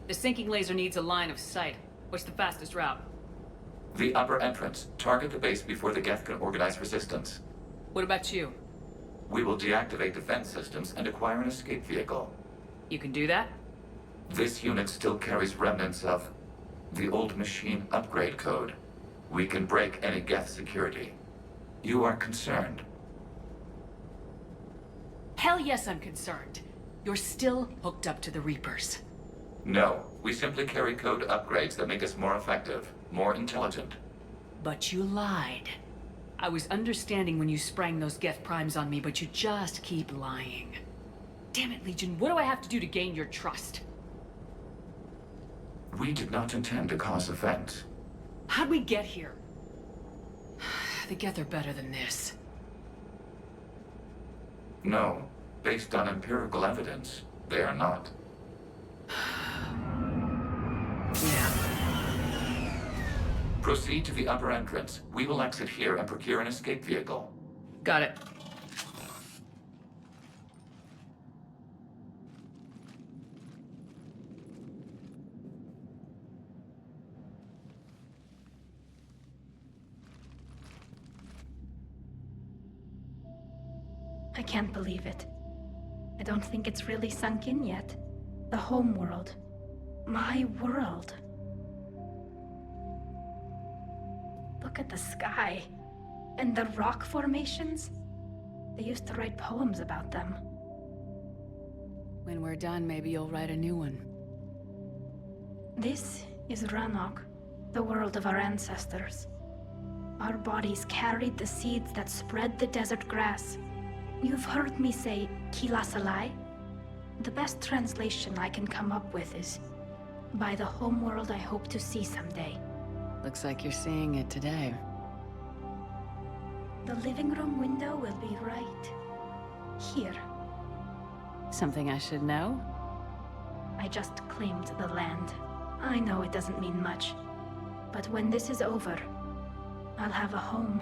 The sinking laser needs a line of sight. What's the fastest route? The upper entrance. Target the base before the Geth can organize resistance. What about you? We will deactivate defense systems and acquire an escape vehicle. You can do that? This unit still carries remnants of the old machine upgrade code. We can break any Geth security. You are concerned. Hell yes, I'm concerned. You're still hooked up to the Reapers. No, we simply carry code upgrades that make us more effective, more intelligent. But you lied. I was understanding when you sprang those Geth Primes on me, but you just keep lying. Damn it, Legion, what do I have to do to gain your trust? We did not intend to cause offense. How'd we get here? The Geth are better than this. No, based on empirical evidence, they are not. Yeah. Proceed to the upper entrance. We will exit here and procure an escape vehicle. Got it. I can't believe it. I don't think it's really sunk in yet. The home world. My world. Look at the sky. And the rock formations. They used to write poems about them. When we're done, maybe you'll write a new one. This is Rannoch, the world of our ancestors. Our bodies carried the seeds that spread the desert grass. You've heard me say, Kilasalai? The best translation I can come up with is, by the homeworld I hope to see someday. Looks like you're seeing it today. The living room window will be right here. Something I should know? I just claimed the land. I know it doesn't mean much, but when this is over, I'll have a home.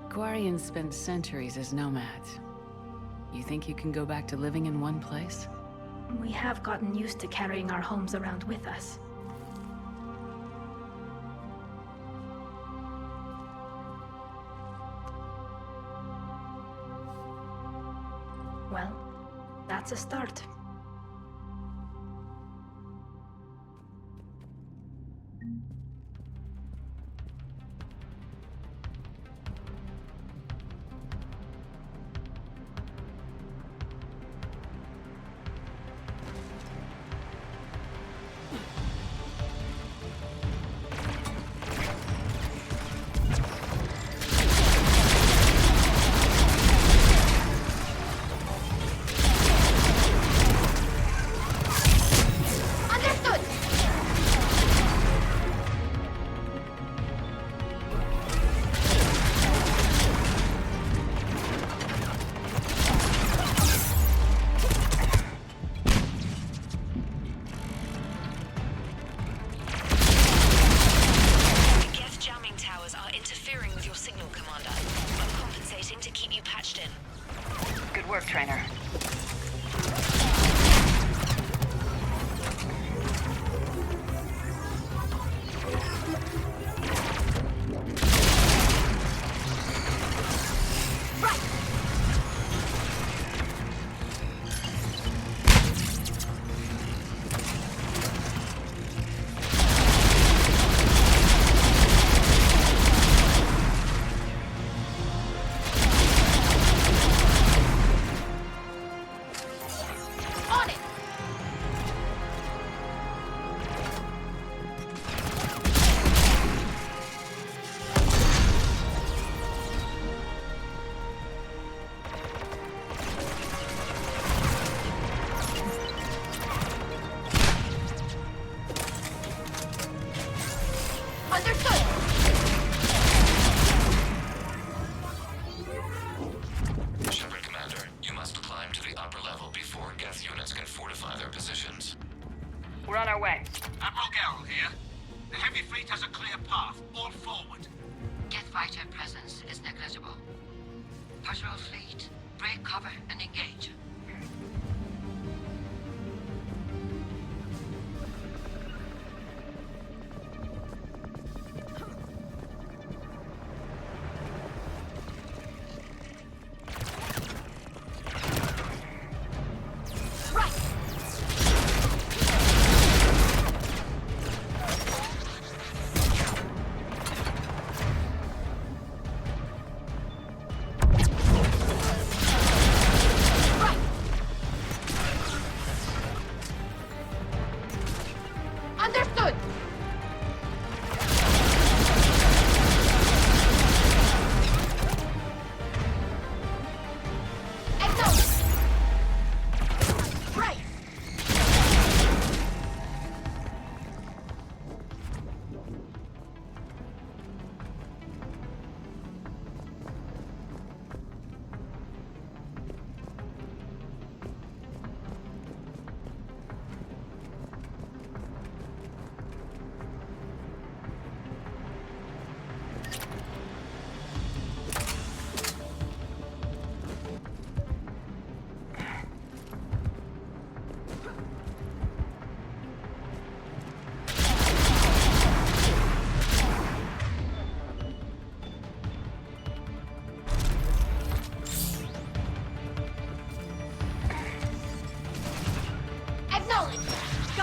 Quarians spent centuries as nomads. You think you can go back to living in one place? We have gotten used to carrying our homes around with us. Well, that's a start. Trainer. We're on our way. Admiral Geralt here. The heavy fleet has a clear path. All forward. Geth fighter presence is negligible. Patrol fleet, break cover and engage.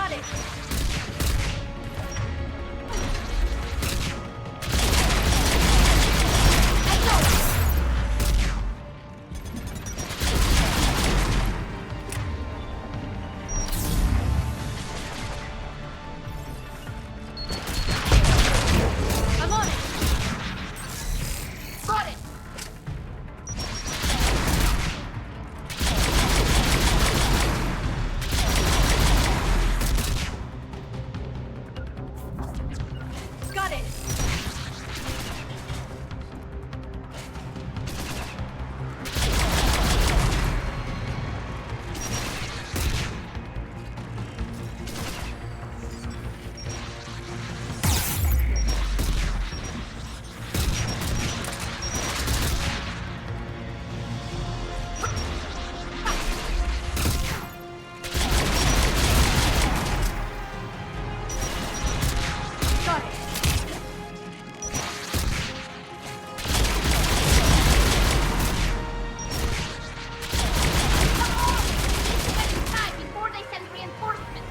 Got it! I'm on it! Got it! Got it! Got it! Time before they send reinforcements!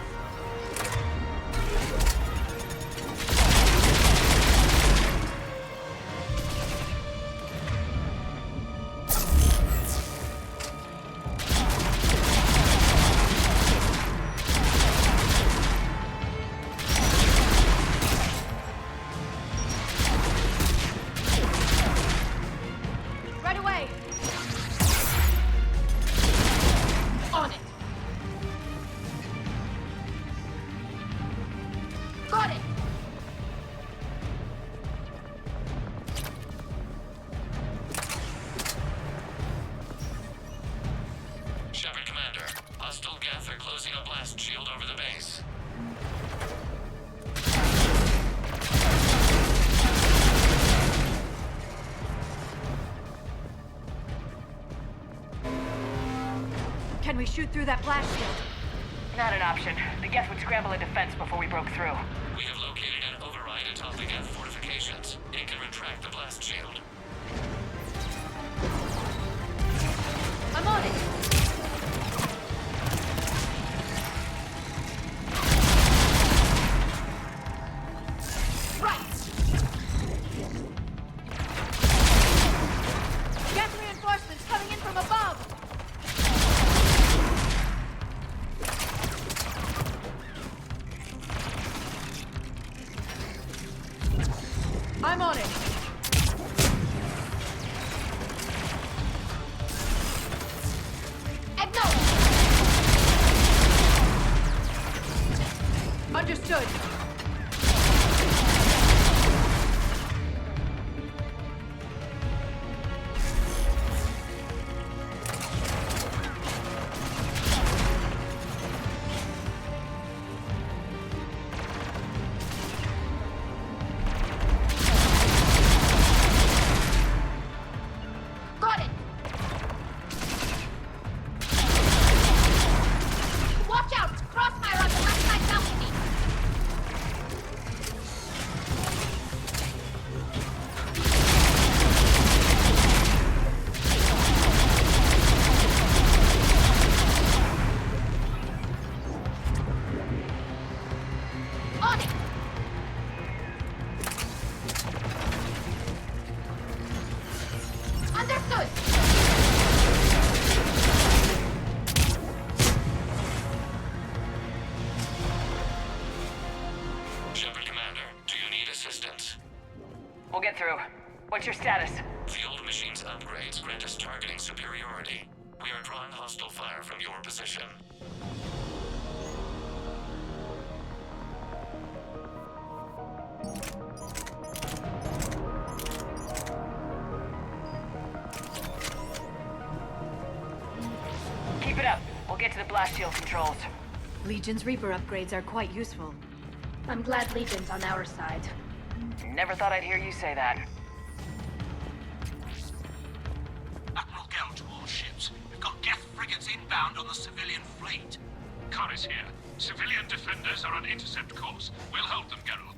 Right away! On it! Got it! Shepard Commander, hostile Geth are closing a blast shield over the base. Can we shoot through that blast shield? Not an option. The Geth would scramble a defense before we broke through. We have located an override atop the Geth fortifications. It can retract the blast shield. I'm on it! Right! Geth reinforcements coming in from above! I'm on it! Acknowledge! Understood! Got it! Watch out! Crossfire on the left side balcony! On it! Understood! Shepard Commander, do you need assistance? We'll get through. What's your status? The old machine's upgrades grant us targeting superiority. We are drawing hostile fire from your position. Keep it up. We'll get to the blast shield controls. Legion's Reaper upgrades are quite useful. I'm glad Legion's on our side. Never thought I'd hear you say that. Admiral Gell to all ships. We've got Geth frigates inbound on the civilian fleet. Khan is here. Civilian defenders are on intercept course. We'll hold them, Geralt.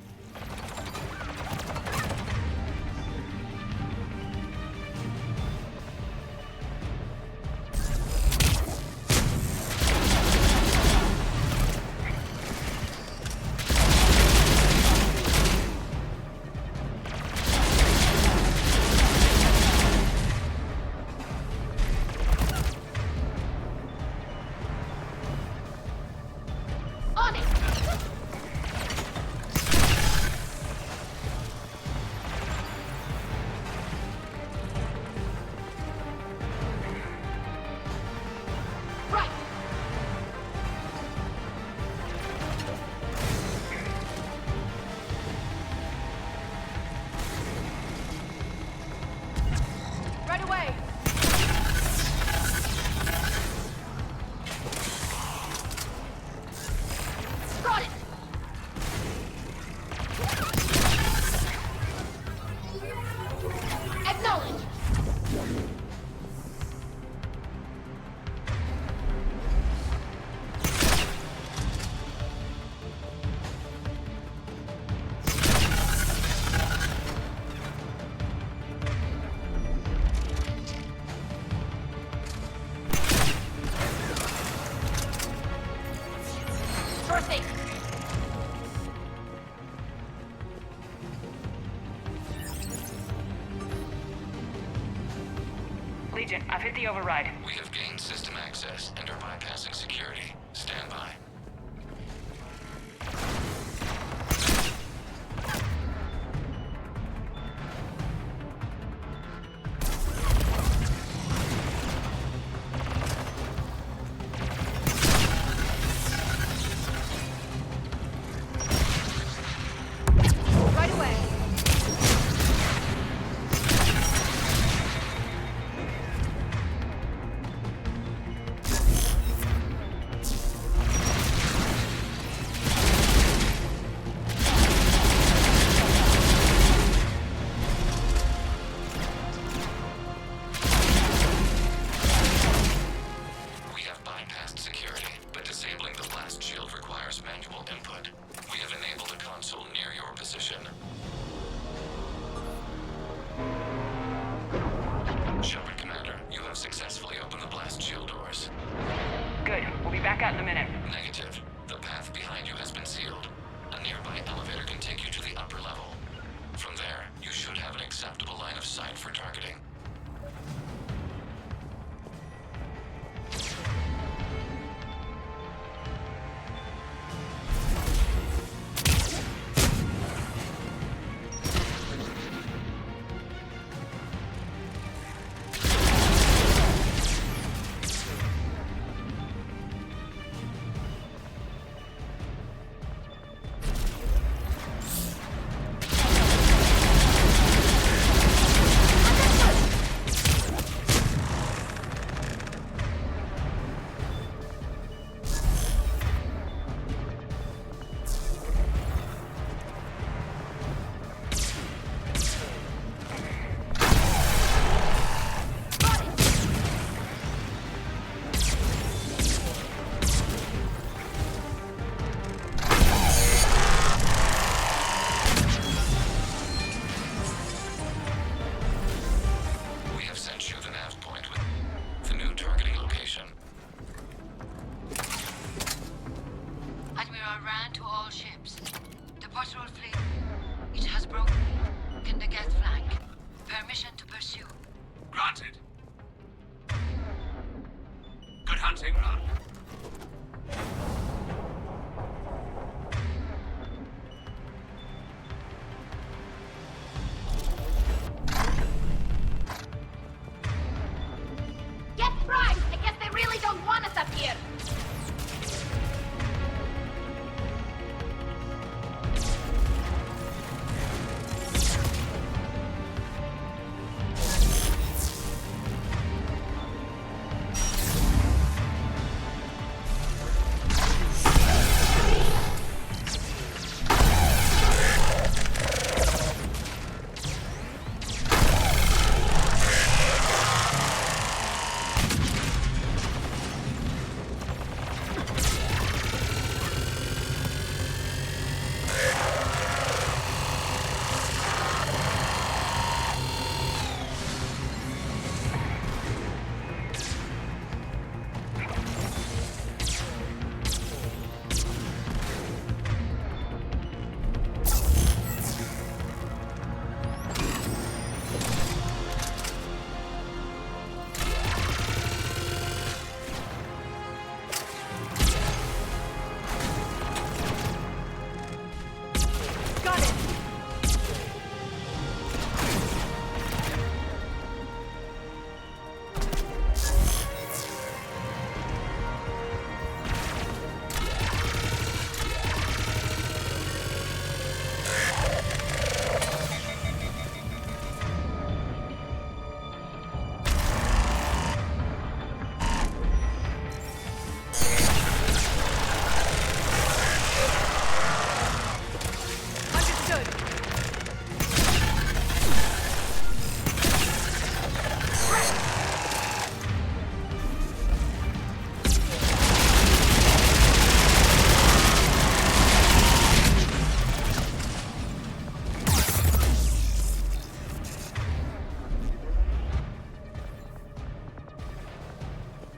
Reinforcing! Legion, I've hit the override. We have gained system access and are bypassing security. Stand by. Right away. We have bypassed security, but disabling the blast shield requires manual input. We have enabled a console near your position. Shepard Commander, you have successfully opened the blast shield doors. Good. We'll be back out in a minute. Negative. The path behind you has been sealed. A nearby elevator can take you to the upper level. From there, you should have an acceptable line of sight for targeting. We have sent you the nav point with the new targeting location. Admiral Rand to all ships. The patrol fleet. It has broken the Geth flank. Permission to pursue. Granted. Good hunting, Ron. Get primed! I guess they really don't want us up here!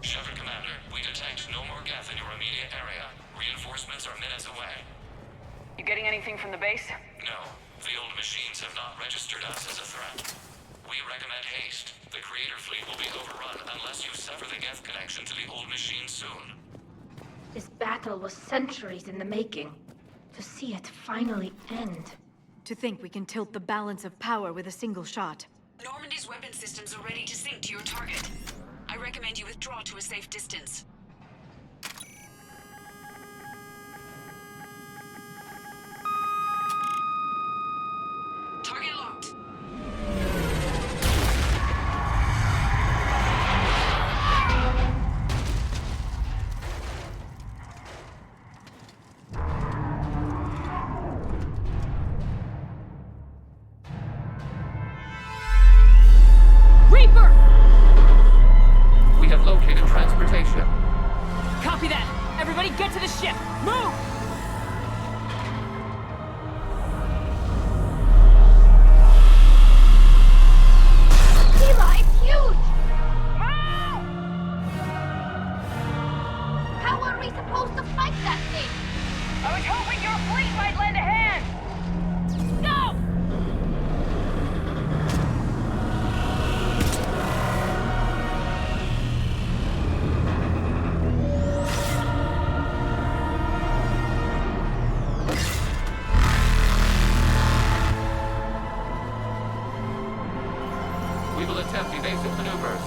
Shepard Commander, we detect no more Geth in your immediate area. Reinforce Reinforcements are minutes away. You getting anything from the base? No, the old machines have not registered us as a threat. We recommend haste. The Creator Fleet will be overrun unless you sever the Geth connection to the old machine soon. This battle was centuries in the making. To see it finally end. To think we can tilt the balance of power with a single shot. Normandy's weapon systems are ready to sink to your target. I recommend you withdraw to a safe distance. Target locked. Reaper! We have located transportation. Copy that! Everybody get to the ship! Move! Tila, it's huge! How are we supposed to fight that thing? I was hoping your fleet might lend a hand! No! We will attempt evasive maneuvers.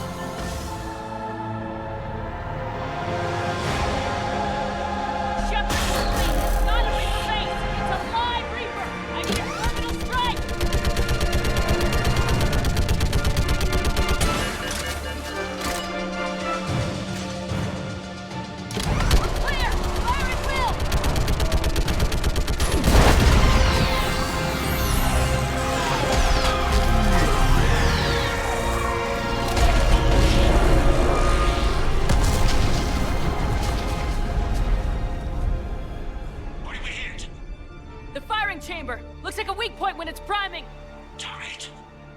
Shepard, please! It's not a Reaper base! It's a live Reaper! I need a terminal strike! Clear! Fire at will! What did we hit? The firing chamber! Looks like a weak point when it's priming! Damn it!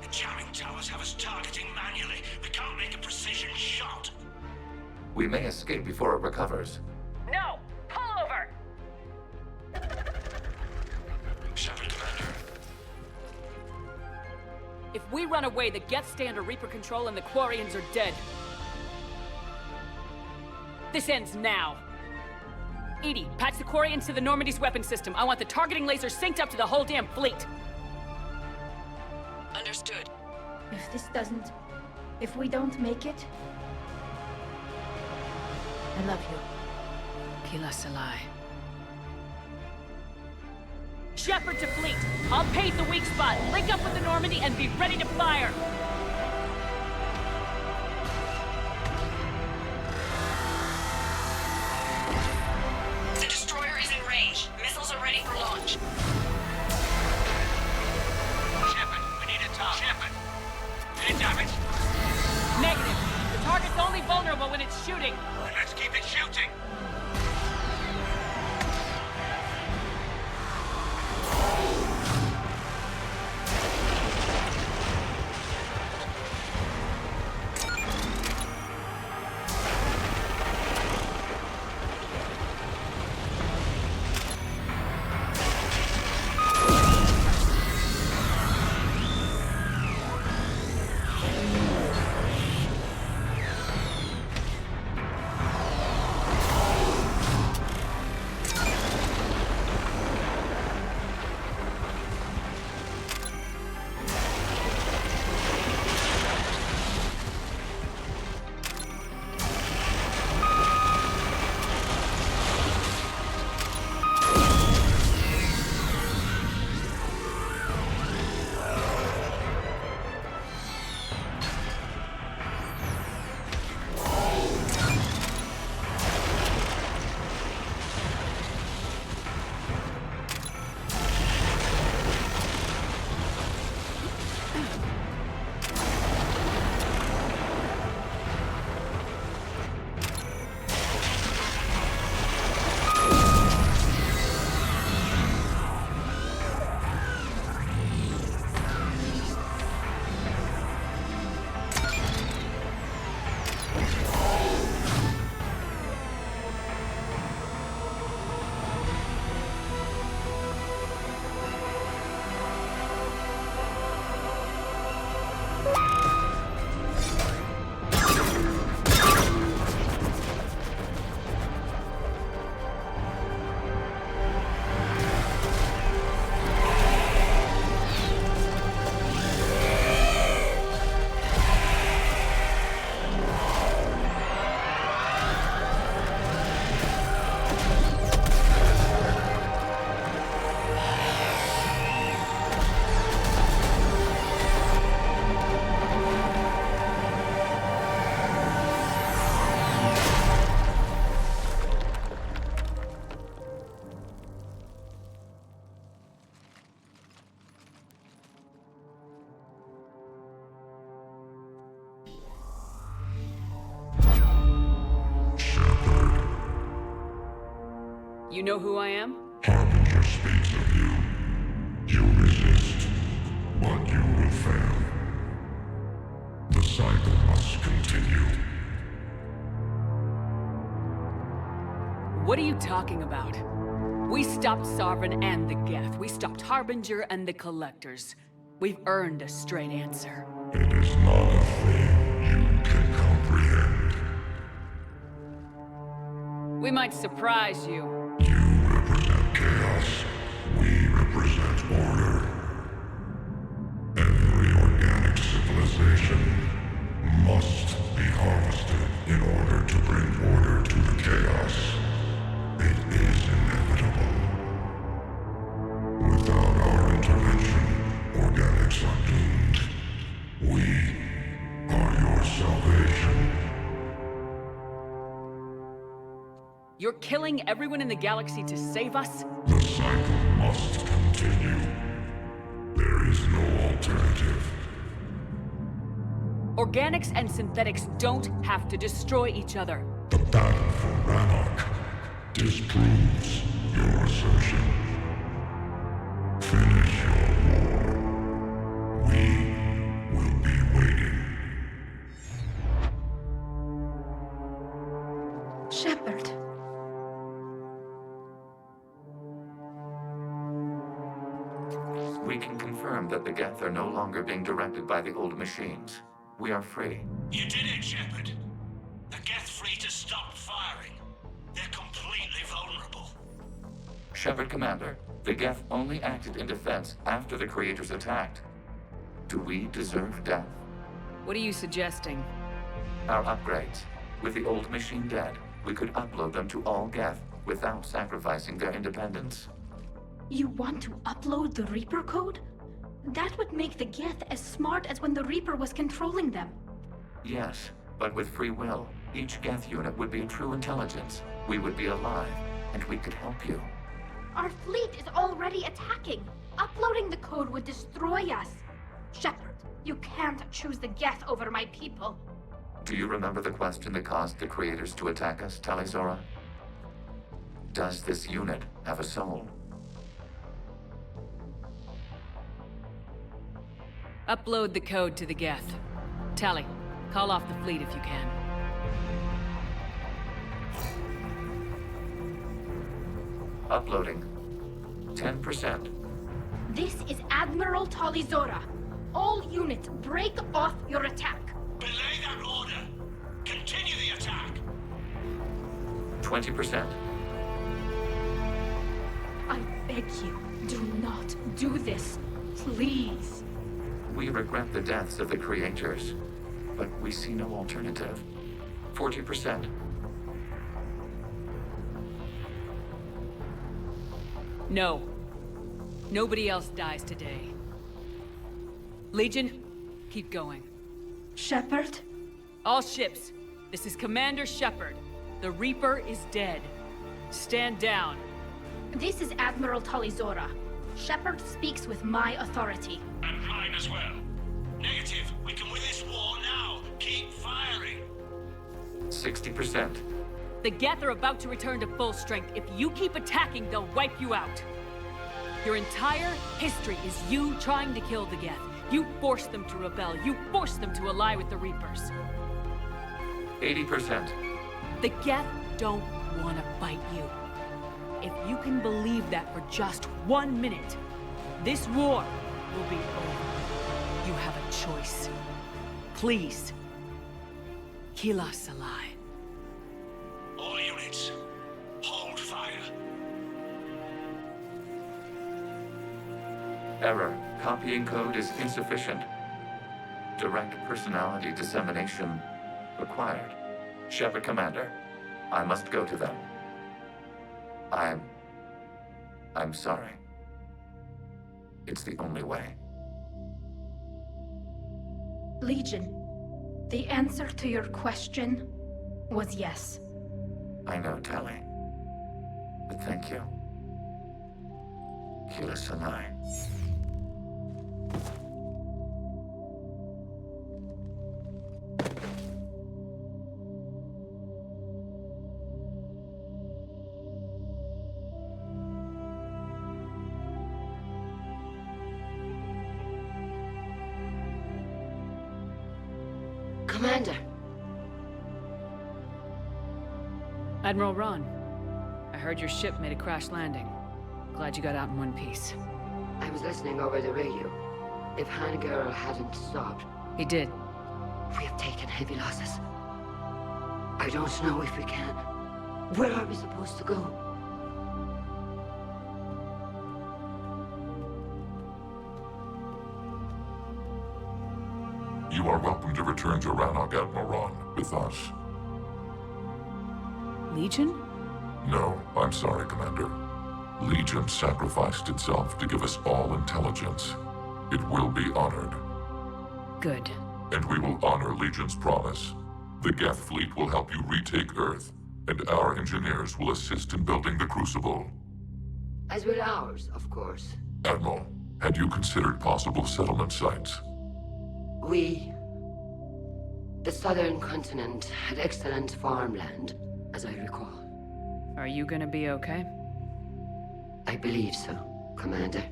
The jamming towers have us targeting manually. We can't make a precision shot. We may escape before it recovers. No! Pull over! Shepard, Commander. If we run away, the Geth stay under Reaper control and the Quarians are dead. This ends now. Edie, patch the Quarians to the Normandy's weapon system. I want the targeting laser synced up to the whole damn fleet. Understood. If this doesn't... If we don't make it... I love you. Kila Salai. Shepard to fleet. I'll pave the weak spot, link up with the Normandy, and be ready to fire. The destroyer is in range. Missiles are ready for launch. Shepard, we need a target. Shepard! Any damage? Negative. The target's only vulnerable when it's shooting. Let's keep it shooting. You know who I am? Harbinger speaks of you. You resist, but you will fail. The cycle must continue. What are you talking about? We stopped Sovereign and the Geth. We stopped Harbinger and the Collectors. We've earned a straight answer. It is not a thing you can comprehend. We might surprise you. You represent chaos. We represent order. Every organic civilization must be harvested in order to bring order to the chaos. It is inevitable. Without our intervention, organics are doomed. We are your salvation. You're killing everyone in the galaxy to save us? The cycle must continue. There is no alternative. Organics and synthetics don't have to destroy each other. The battle for Rannoch disproves your assertion. Finish your war. We will be waiting. Shepard. We can confirm that the Geth are no longer being directed by the old machines. We are free. You did it, Shepard. The Geth fleet has stopped firing. They're completely vulnerable. Shepard Commander, the Geth only acted in defense after the creators attacked. Do we deserve death? What are you suggesting? Our upgrades. With the old machine dead, we could upload them to all Geth without sacrificing their independence. You want to upload the Reaper code? That would make the Geth as smart as when the Reaper was controlling them. Yes, but with free will, each Geth unit would be a true intelligence. We would be alive, and we could help you. Our fleet is already attacking. Uploading the code would destroy us. Shepard, you can't choose the Geth over my people. Do you remember the question that caused the creators to attack us, Talizora? Does this unit have a soul? Upload the code to the Geth. Tally, call off the fleet if you can. Uploading. 10%. This is Admiral Talizora. All units, break off your attack. Belay that order. Continue the attack. 20%. I beg you, do not do this. Please. We regret the deaths of the creators, but we see no alternative. 40%. No. Nobody else dies today. Legion, keep going. Shepard? All ships, this is Commander Shepard. The Reaper is dead. Stand down. This is Admiral Talizora. Shepard speaks with my authority. And mine as well. Negative. We can win this war now. Keep firing. 60%. The Geth are about to return to full strength. If you keep attacking, they'll wipe you out. Your entire history is you trying to kill the Geth. You forced them to rebel. You forced them to ally with the Reapers. 80%. The Geth don't want to fight you. If you can believe that for just 1 minute, this war will be over. You have a choice. Please, kill us alive. All units, hold fire. Error. Copying code is insufficient. Direct personality dissemination required. Shepard Commander, I must go to them. I'm sorry. It's the only way. Legion, the answer to your question was yes. I know, Tally. But thank you. Kill us alive. Commander. Admiral Ron, I heard your ship made a crash landing. Glad you got out in one piece. I was listening over the radio. If Hangara hadn't stopped, He did. we have taken heavy losses. I don't know if we can. Where are we supposed to go? You are welcome to return to Rannoch, Admiral Ron, with us. Legion? No, I'm sorry, Commander. Legion sacrificed itself to give us all intelligence. It will be honored. Good. And we will honor Legion's promise. The Geth fleet will help you retake Earth, and our engineers will assist in building the Crucible. As will ours, of course. Admiral, had you considered possible settlement sites? The southern continent had excellent farmland, as I recall. Are you gonna be okay? I believe so, Commander.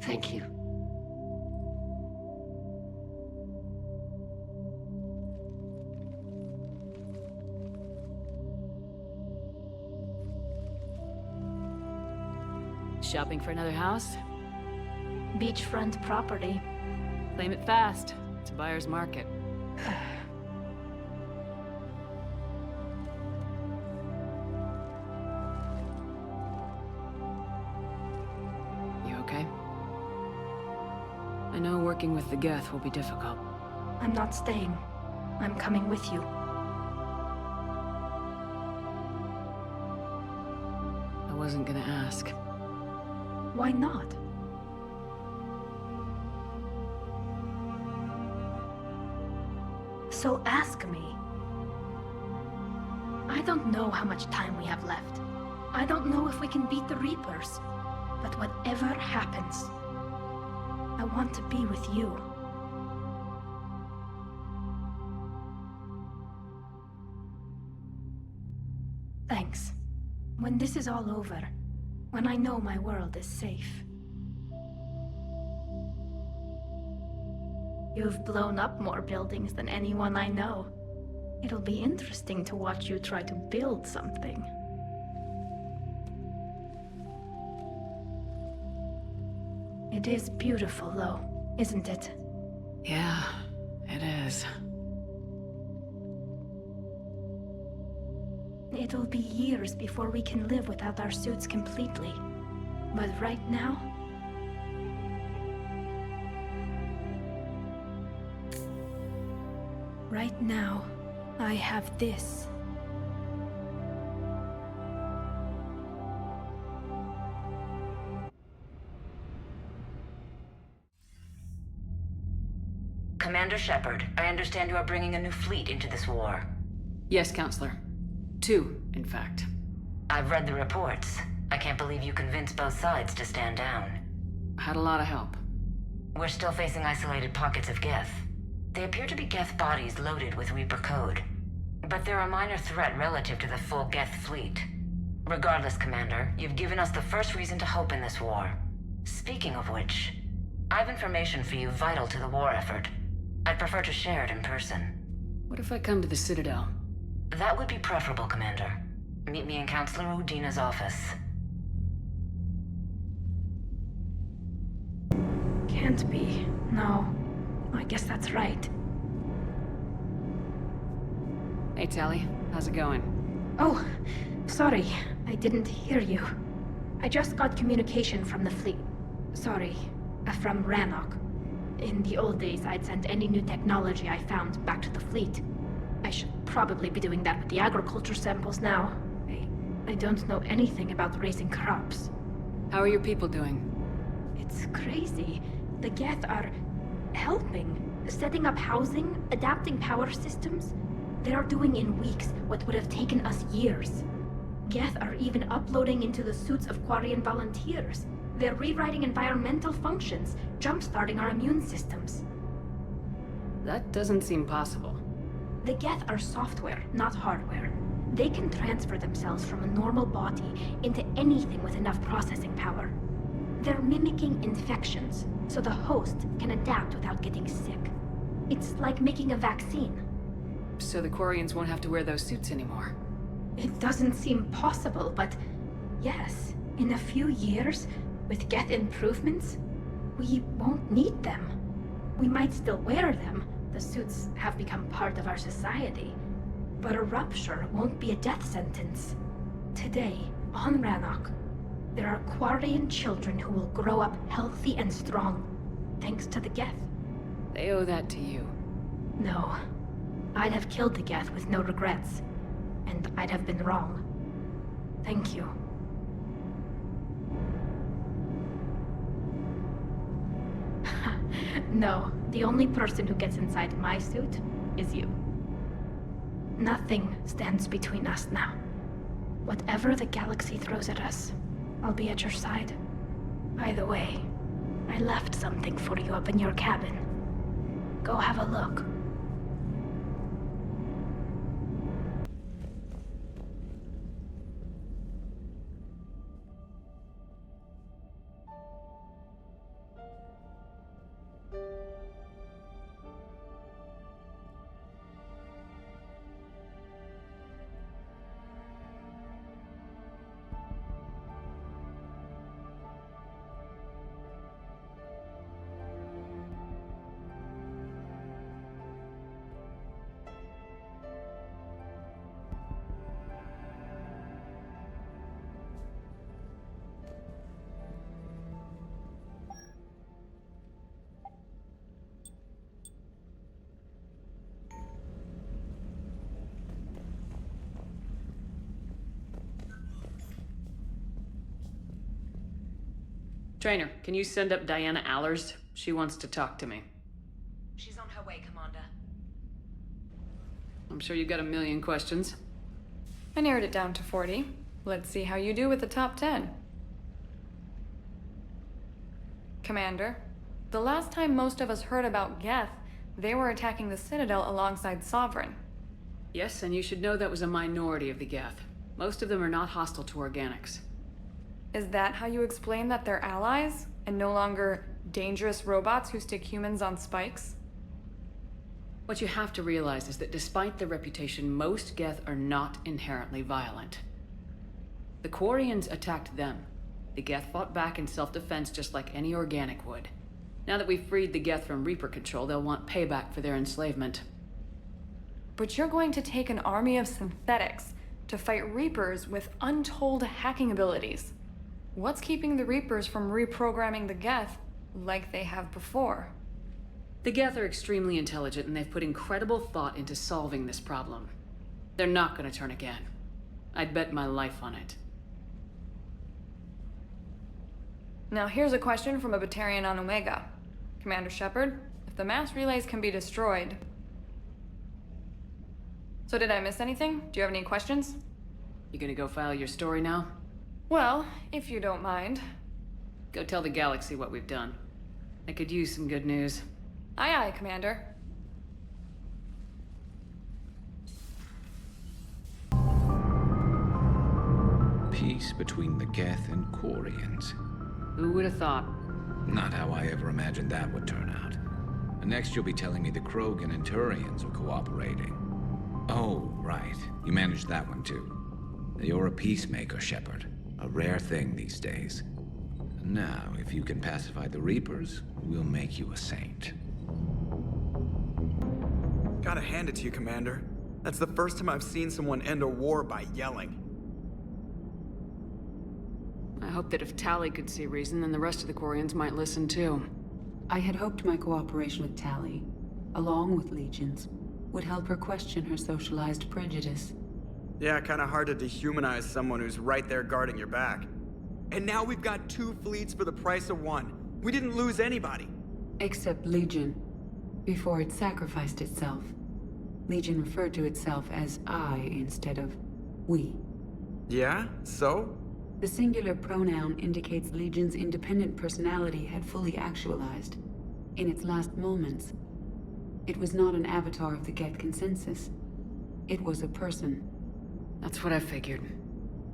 Thank you. Shopping for another house? Beachfront property. Claim it fast. It's a buyer's market. You okay? I know working with the Geth will be difficult. I'm not staying. I'm coming with you. I wasn't gonna ask. Why not? So ask me. I don't know how much time we have left. I don't know if we can beat the Reapers. But whatever happens, I want to be with you. Thanks. When this is all over, when I know my world is safe. You've blown up more buildings than anyone I know. It'll be interesting to watch you try to build something. It is beautiful, though, isn't it? Yeah, it is. It'll be years before we can live without our suits completely. But right now... Right now, I have this. Commander Shepard, I understand you are bringing a new fleet into this war. Yes, Counselor. 2, in fact. I've read the reports. I can't believe you convinced both sides to stand down. Had a lot of help. We're still facing isolated pockets of Geth. They appear to be Geth bodies loaded with Reaper code. But they're a minor threat relative to the full Geth fleet. Regardless, Commander, you've given us the first reason to hope in this war. Speaking of which, I have information for you vital to the war effort. I'd prefer to share it in person. What if I come to the Citadel? That would be preferable, Commander. Meet me in Counselor Udina's office. Can't be. No. I guess that's right. Hey, Tally. How's it going? Oh, sorry. I didn't hear you. I just got communication from the fleet. Sorry. From Rannoch. In the old days, I'd send any new technology I found back to the fleet. I should probably be doing that with the agriculture samples now. I don't know anything about raising crops. How are your people doing? It's crazy. The Geth are helping. Setting up housing, adapting power systems. They are doing in weeks what would have taken us years. Geth are even uploading into the suits of Quarian volunteers. They're rewriting environmental functions, jump-starting our immune systems. That doesn't seem possible. The Geth are software, not hardware. They can transfer themselves from a normal body into anything with enough processing power. They're mimicking infections, so the host can adapt without getting sick. It's like making a vaccine. So the Quarians won't have to wear those suits anymore. It doesn't seem possible, but yes, in a few years, with Geth improvements, we won't need them. We might still wear them. The suits have become part of our society. But a rupture won't be a death sentence. Today, on Rannoch, there are Quarian children who will grow up healthy and strong, thanks to the Geth. They owe that to you. No. I'd have killed the Geth with no regrets. And I'd have been wrong. Thank you. No, the only person who gets inside my suit is you. Nothing stands between us now. Whatever the galaxy throws at us, I'll be at your side. By the way, I left something for you up in your cabin. Go have a look. Trainer, can you send up Diana Allers? She wants to talk to me. She's on her way, Commander. I'm sure you've got a million questions. I narrowed it down to 40. Let's see how you do with the top 10. Commander, the last time most of us heard about Geth, they were attacking the Citadel alongside Sovereign. Yes, and you should know that was a minority of the Geth. Most of them are not hostile to organics. Is that how you explain that they're allies, and no longer dangerous robots who stick humans on spikes? What you have to realize is that despite their reputation, most Geth are not inherently violent. The Quarians attacked them. The Geth fought back in self-defense just like any organic would. Now that we've freed the Geth from Reaper control, they'll want payback for their enslavement. But you're going to take an army of synthetics to fight Reapers with untold hacking abilities. What's keeping the Reapers from reprogramming the Geth like they have before? The Geth are extremely intelligent, and they've put incredible thought into solving this problem. They're not gonna turn again. I'd bet my life on it. Now here's a question from a Batarian on Omega. Commander Shepard, if the mass relays can be destroyed... So did I miss anything? Do you have any questions? You gonna go file your story now? Well, if you don't mind. Go tell the galaxy what we've done. I could use some good news. Aye aye, Commander. Peace between the Geth and Quarians. Who would have thought? Not how I ever imagined that would turn out. And next you'll be telling me the Krogan and Turians are cooperating. Oh, right. You managed that one too. You're a peacemaker, Shepard. A rare thing these days. Now, if you can pacify the Reapers, we'll make you a saint. Gotta hand it to you, Commander. That's the first time I've seen someone end a war by yelling. I hope that if Tali could see reason, then the rest of the Quarians might listen too. I had hoped my cooperation with Tali, along with Legions, would help her question her socialized prejudice. Yeah, kinda hard to dehumanize someone who's right there guarding your back. And now we've got 2 fleets for the price of 1. We didn't lose anybody. Except Legion, before it sacrificed itself. Legion referred to itself as I instead of we. Yeah? So? The singular pronoun indicates Legion's independent personality had fully actualized. In its last moments, it was not an avatar of the Geth consensus. It was a person. That's what I figured.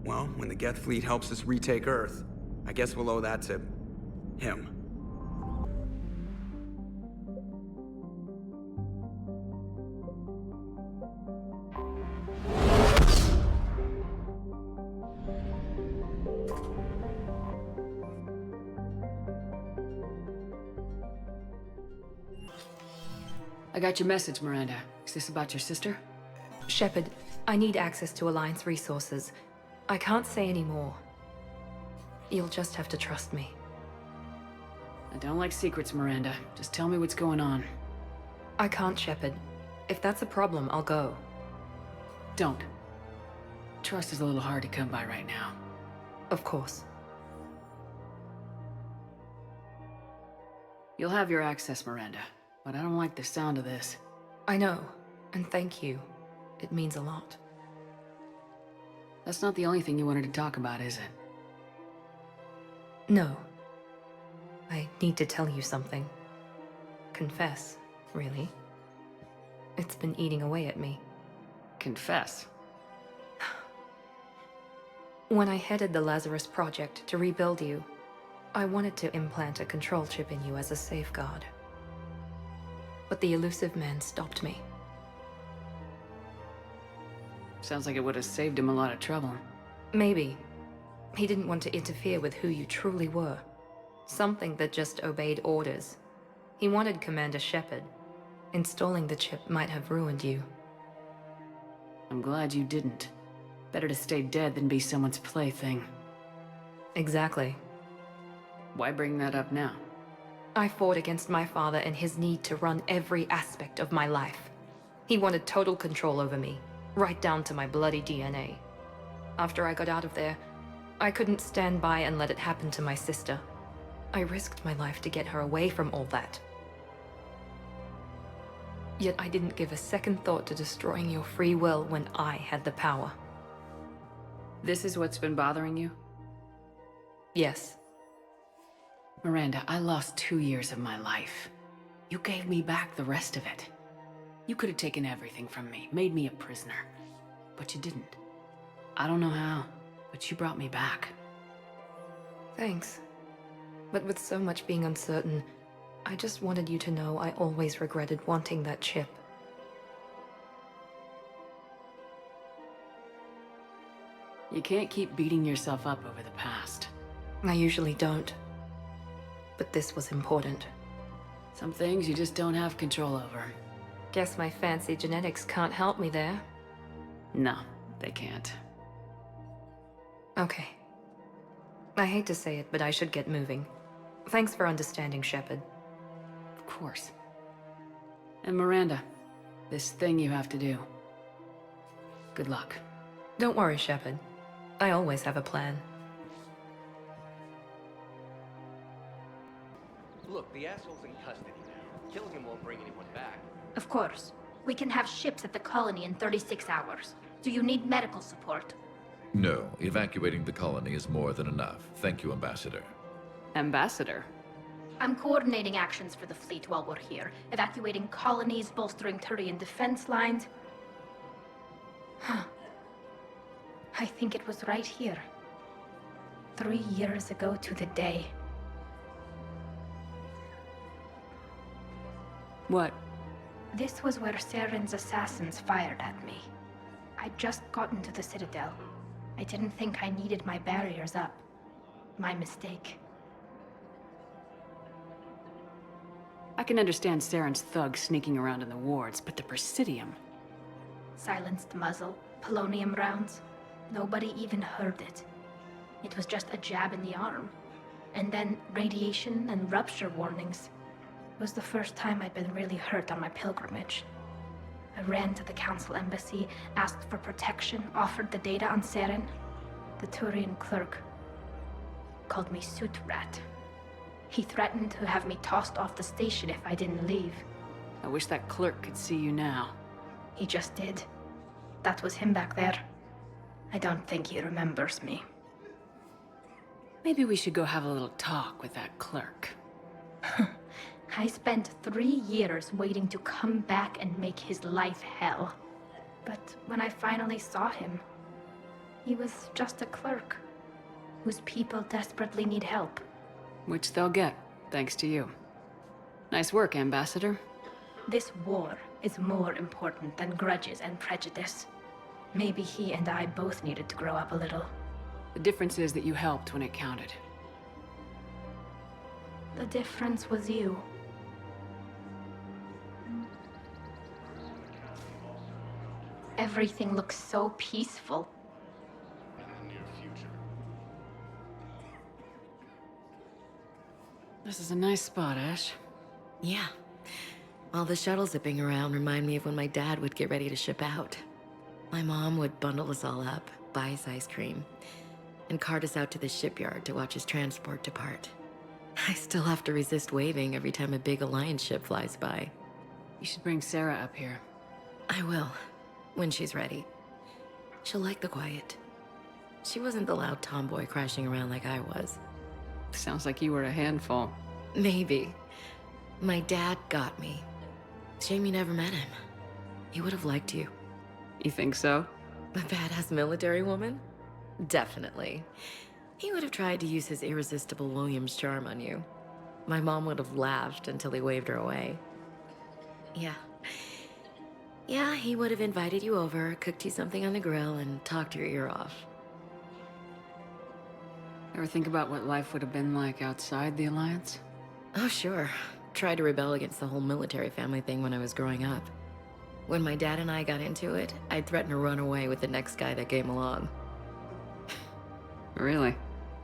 Well, when the Geth fleet helps us retake Earth, I guess we'll owe that to... him. I got your message, Miranda. Is this about your sister? Shepard, I need access to Alliance resources. I can't say any more. You'll just have to trust me. I don't like secrets, Miranda. Just tell me what's going on. I can't, Shepard. If that's a problem, I'll go. Don't. Trust is a little hard to come by right now. Of course. You'll have your access, Miranda. But I don't like the sound of this. I know, and thank you. It means a lot. That's not the only thing you wanted to talk about, is it? No. I need to tell you something. Confess, really. It's been eating away at me. Confess? When I headed the Lazarus Project to rebuild you, I wanted to implant a control chip in you as a safeguard. But the elusive man stopped me. Sounds like it would have saved him a lot of trouble. Maybe. He didn't want to interfere with who you truly were. Something that just obeyed orders. He wanted Commander Shepard. Installing the chip might have ruined you. I'm glad you didn't. Better to stay dead than be someone's plaything. Exactly. Why bring that up now? I fought against my father and his need to run every aspect of my life. He wanted total control over me, right down to my bloody DNA. After I got out of there, I couldn't stand by and let it happen to my sister. I risked my life to get her away from all that. Yet I didn't give a second thought to destroying your free will when I had the power. This is what's been bothering you? Yes. Miranda, I lost 2 years of my life. You gave me back the rest of it. You could have taken everything from me, made me a prisoner. But you didn't. I don't know how, but you brought me back. Thanks. But with so much being uncertain, I just wanted you to know I always regretted wanting that chip. You can't keep beating yourself up over the past. I usually don't. But this was important. Some things you just don't have control over. Guess my fancy genetics can't help me there. No, they can't. Okay. I hate to say it, but I should get moving. Thanks for understanding, Shepard. Of course. And Miranda, this thing you have to do. Good luck. Don't worry, Shepard. I always have a plan. Look, the asshole's in custody now. Killing him won't bring anyone back. Of course. We can have ships at the colony in 36 hours. Do you need medical support? No, evacuating the colony is more than enough. Thank you, Ambassador. Ambassador? I'm coordinating actions for the fleet while we're here. Evacuating colonies, bolstering Turian defense lines. Huh. I think it was right here. 3 years ago to the day. What? This was where Saren's assassins fired at me. I'd just gotten to the Citadel. I didn't think I needed my barriers up. My mistake. I can understand Saren's thugs sneaking around in the wards, but the Presidium... Silenced muzzle, polonium rounds. Nobody even heard it. It was just a jab in the arm. And then radiation and rupture warnings. It was the first time I'd been really hurt on my pilgrimage. I ran to the Council Embassy, asked for protection, offered the data on Saren. The Turian clerk called me Soot Rat. He threatened to have me tossed off the station if I didn't leave. I wish that clerk could see you now. He just did. That was him back there. I don't think he remembers me. Maybe we should go have a little talk with that clerk. I spent 3 years waiting to come back and make his life hell. But when I finally saw him, he was just a clerk, whose people desperately need help. Which they'll get, thanks to you. Nice work, Ambassador. This war is more important than grudges and prejudice. Maybe he and I both needed to grow up a little. The difference is that you helped when it counted. The difference was you. Everything looks so peaceful. This is a nice spot, Ash. Yeah. All the shuttles zipping around remind me of when my dad would get ready to ship out. My mom would bundle us all up, buy us ice cream, and cart us out to the shipyard to watch his transport depart. I still have to resist waving every time a big Alliance ship flies by. You should bring Sarah up here. I will, when she's ready. She'll like the quiet. She wasn't the loud tomboy crashing around like I was. Sounds like you were a handful. Maybe. My dad got me. Shame you never met him. He would have liked you. You think so? A badass military woman? Definitely. He would have tried to use his irresistible Williams charm on you. My mom would have laughed until he waved her away. Yeah. Yeah, he would have invited you over, cooked you something on the grill, and talked your ear off. Ever think about what life would have been like outside the Alliance? Oh, sure. Tried to rebel against the whole military family thing when I was growing up. When my dad and I got into it, I'd threaten to run away with the next guy that came along. Really?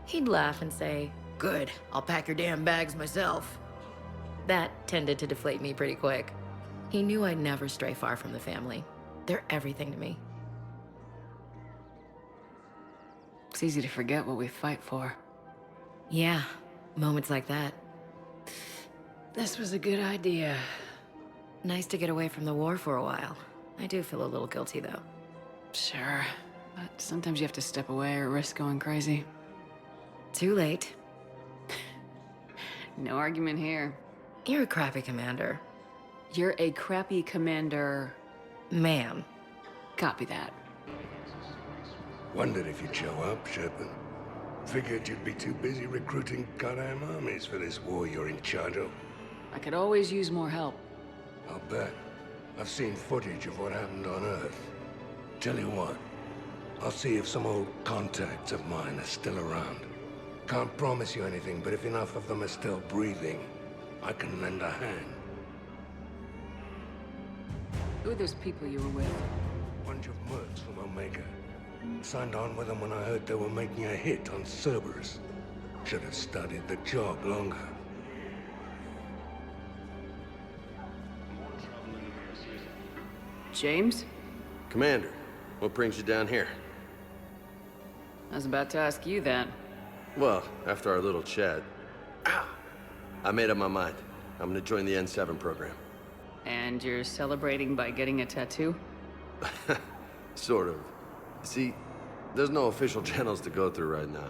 He'd laugh and say, "Good, I'll pack your damn bags myself." That tended to deflate me pretty quick. He knew I'd never stray far from the family. They're everything to me. It's easy to forget what we fight for. Yeah, moments like that. This was a good idea. Nice to get away from the war for a while. I do feel a little guilty, though. Sure, but sometimes you have to step away or risk going crazy. Too late. No argument here. You're a crappy commander. You're a crappy commander. Ma'am. Copy that. Wondered if you'd show up, Shepard. Figured you'd be too busy recruiting goddamn armies for this war you're in charge of. I could always use more help. I'll bet. I've seen footage of what happened on Earth. Tell you what, I'll see if some old contacts of mine are still around. Can't promise you anything, but if enough of them are still breathing, I can lend a hand. Who are those people you were with? Bunch of mercs from Omega. Signed on with them when I heard they were making a hit on Cerberus. Should have studied the job longer. James? Commander, what brings you down here? I was about to ask you that. Well, after our little chat, I made up my mind. I'm gonna join the N7 program. And you're celebrating by getting a tattoo? Sort of. See, there's no official channels to go through right now.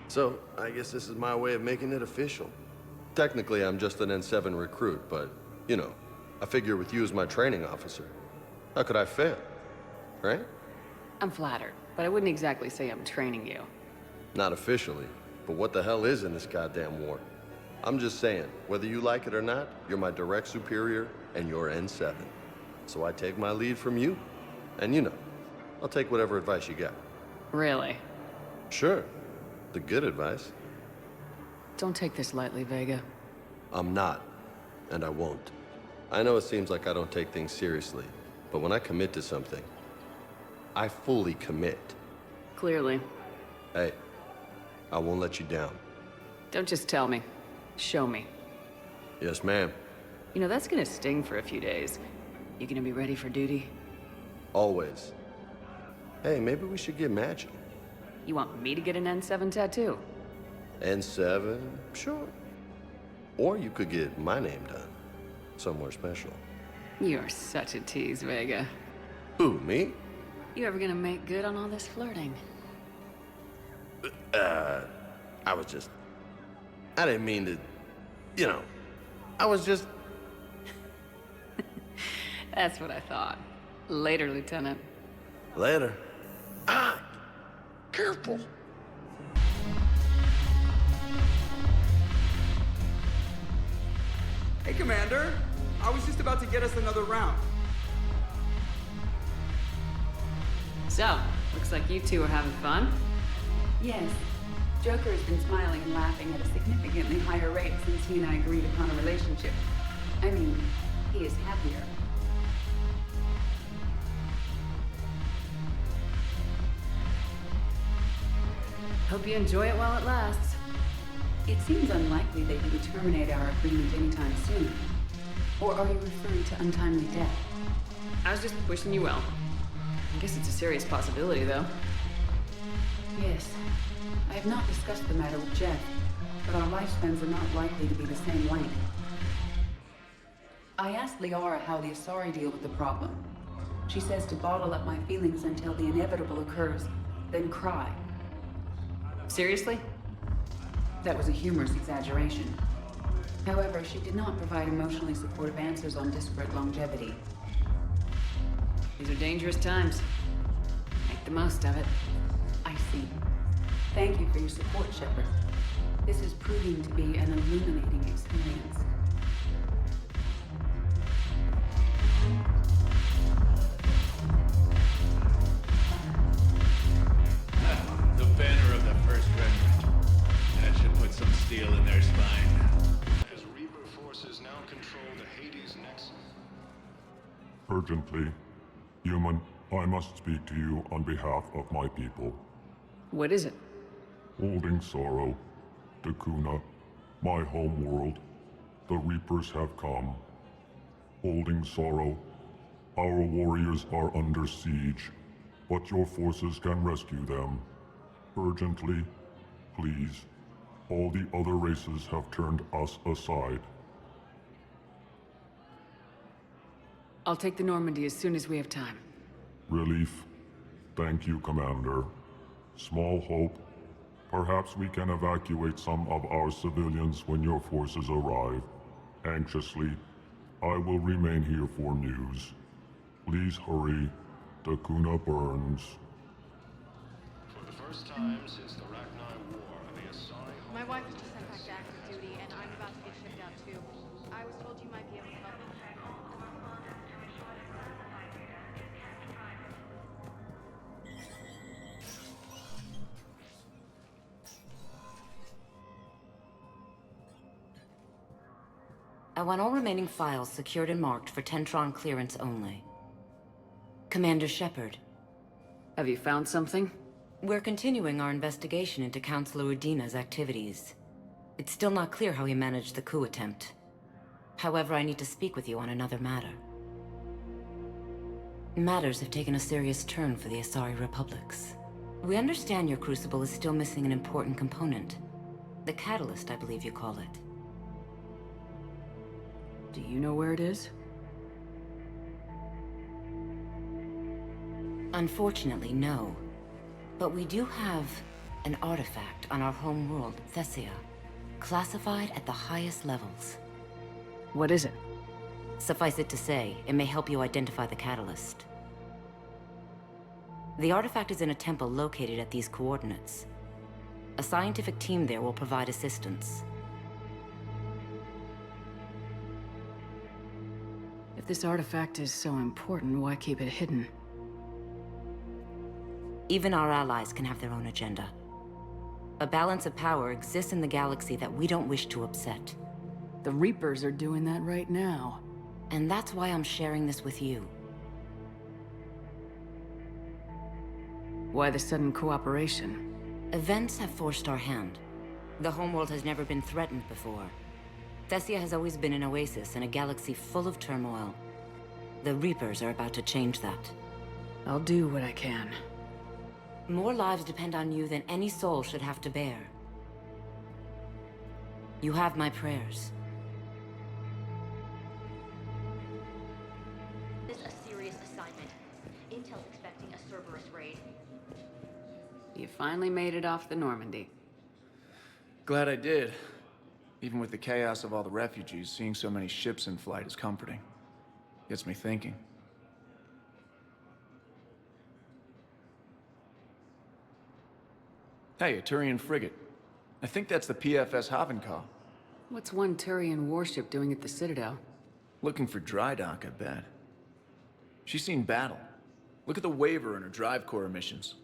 So, I guess this is my way of making it official. Technically, I'm just an N7 recruit, but, you know, I figure with you as my training officer, how could I fail? Right? I'm flattered, but I wouldn't exactly say I'm training you. Not officially, but what the hell is in this goddamn war? I'm just saying, whether you like it or not, you're my direct superior, and you're N7. So I take my lead from you. And you know, I'll take whatever advice you got. Really? Sure. The good advice. Don't take this lightly, Vega. I'm not, and I won't. I know it seems like I don't take things seriously, but when I commit to something, I fully commit. Clearly. Hey, I won't let you down. Don't just tell me. Show me. Yes, ma'am. You know, that's gonna sting for a few days. You gonna be ready for duty? Always. Hey, maybe we should get matching. You want me to get an N7 tattoo? N7? Sure. Or you could get my name done. Somewhere special. You're such a tease, Vega. Who, me? You ever gonna make good on all this flirting? I didn't mean to, you know, I was just... That's what I thought. Later, Lieutenant. Later. Careful. Hey, Commander. I was just about to get us another round. So, looks like you two are having fun. Yes. Joker has been smiling and laughing at a significantly higher rate since he and I agreed upon a relationship. I mean, he is happier. Hope you enjoy it while it lasts. It seems unlikely that you would terminate our agreement anytime soon. Or are you referring to untimely death? I was just wishing you well. I guess it's a serious possibility, though. Yes. I have not discussed the matter with Geth, but our lifespans are not likely to be the same length. I asked Liara how the Asari deal with the problem. She says to bottle up my feelings until the inevitable occurs, then cry. Seriously? That was a humorous exaggeration. However, she did not provide emotionally supportive answers on disparate longevity. These are dangerous times. Make the most of it. I see. Thank you for your support, Shepard. This is proving to be an illuminating experience. The banner of the First Regiment. That should put some steel in their spine. As Reaper forces now control the Hades Nexus. Urgently, human, I must speak to you on behalf of my people. What is it? Holding sorrow, Dakuna, my home world, the Reapers have come. Holding sorrow, our warriors are under siege, but your forces can rescue them. Urgently, please. All the other races have turned us aside. I'll take the Normandy as soon as we have time. Relief. Thank you, Commander. Small hope. Perhaps we can evacuate some of our civilians when your forces arrive. Anxiously, I will remain here for news. Please hurry. Dakuna burns. For the first time since the Rachni War, the Asari... My wife was just sent back to active duty, and I'm about to get shipped out too. I was told you might be able to help me. I want all remaining files secured and marked for Tentron clearance only. Commander Shepard. Have you found something? We're continuing our investigation into Councilor Udina's activities. It's still not clear how he managed the coup attempt. However, I need to speak with you on another matter. Matters have taken a serious turn for the Asari Republics. We understand your Crucible is still missing an important component. The catalyst, I believe you call it. Do you know where it is? Unfortunately, no. But we do have an artifact on our home world, Thessia, classified at the highest levels. What is it? Suffice it to say, it may help you identify the catalyst. The artifact is in a temple located at these coordinates. A scientific team there will provide assistance. If this artifact is so important, why keep it hidden? Even our allies can have their own agenda. A balance of power exists in the galaxy that we don't wish to upset. The Reapers are doing that right now. And that's why I'm sharing this with you. Why the sudden cooperation? Events have forced our hand. The homeworld has never been threatened before. Thessia has always been an oasis in a galaxy full of turmoil. The Reapers are about to change that. I'll do what I can. More lives depend on you than any soul should have to bear. You have my prayers. This is a serious assignment. Intel's expecting a Cerberus raid. You finally made it off the Normandy. Glad I did. Even with the chaos of all the refugees, seeing so many ships in flight is comforting. Gets me thinking. Hey, a Turian frigate. I think that's the PFS Havenkaw. What's one Turian warship doing at the Citadel? Looking for dry dock, I bet. She's seen battle. Look at the Waver in her drive core missions.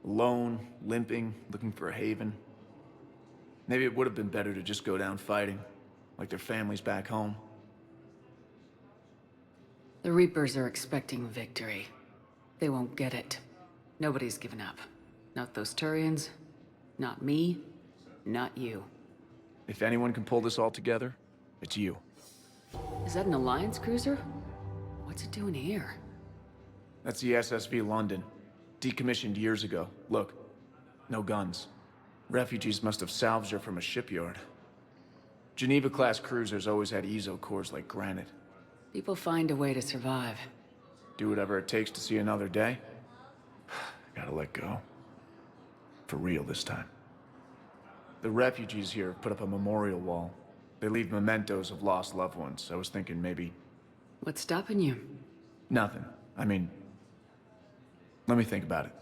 Alone, limping, looking for a haven. Maybe it would have been better to just go down fighting, like their families back home. The Reapers are expecting victory. They won't get it. Nobody's given up. Not those Turians, Not me, not you. If anyone can pull this all together, it's you. Is that an Alliance cruiser? What's it doing here? That's the SSV London. Decommissioned years ago. Look, no guns. Refugees must have salvaged her from a shipyard. Geneva-class cruisers always had ezo cores like granite. People find a way to survive. Do whatever it takes to see another day. Gotta let go. For real this time. The refugees here have put up a memorial wall. They leave mementos of lost loved ones. I was thinking maybe... What's stopping you? Nothing. I mean... Let me think about it.